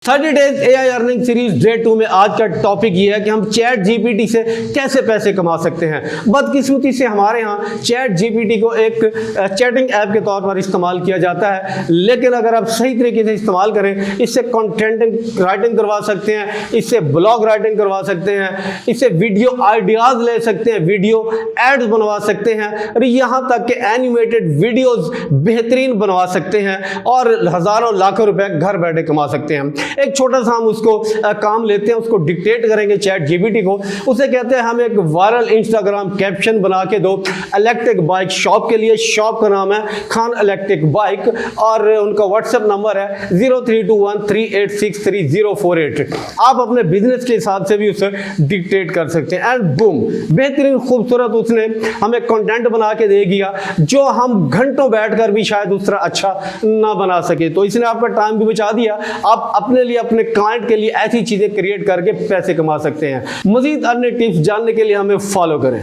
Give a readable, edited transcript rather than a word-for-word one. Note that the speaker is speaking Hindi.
30 days AI earning series day 2 में आज का टॉपिक ये है कि हम चैट जीपीटी से कैसे पैसे कमा सकते हैं। बदकिस्मती से हमारे यहाँ चैट जीपीटी को एक चैटिंग ऐप के तौर पर इस्तेमाल किया जाता है, लेकिन अगर आप सही तरीके से इस्तेमाल करें, इससे कंटेंट राइटिंग करवा सकते हैं, इससे ब्लॉग राइटिंग करवा सकते हैं, इससे वीडियो आइडियाज ले सकते हैं, वीडियो एड्स बनवा सकते हैं और यहाँ तक कि एनिमेटेड वीडियोज बेहतरीन बनवा सकते हैं और हज़ारों लाखों रुपए घर बैठे कमा सकते हैं। एक छोटा सा हम उसको काम लेते हैं, उसको डिक्टेट करेंगे चैट जीपीटी को, उसे कहते हैं हम एक वायरल इंस्टाग्राम कैप्शन बना के दो इलेक्ट्रिक बाइक शॉप के लिए। शॉप का नाम है खान इलेक्ट्रिक बाइक और उनका व्हाट्सएप नंबर है 0321386348। आप अपने बिजनेस के हिसाब से भी उसे डिक्टेट कर सकते हैं एंड बूम, बेहतरीन खूबसूरत उसने हमें कंटेंट बना के दे दिया जो हम घंटों बैठकर भी शायद दूसरा अच्छा ना बना सके। तो इसने आपका टाइम भी बचा दिया। आप अपने लिए, अपने क्लाइंट के लिए ऐसी चीजें क्रिएट करके पैसे कमा सकते हैं। मजीद अन्य टिप्स जानने के लिए हमें फॉलो करें।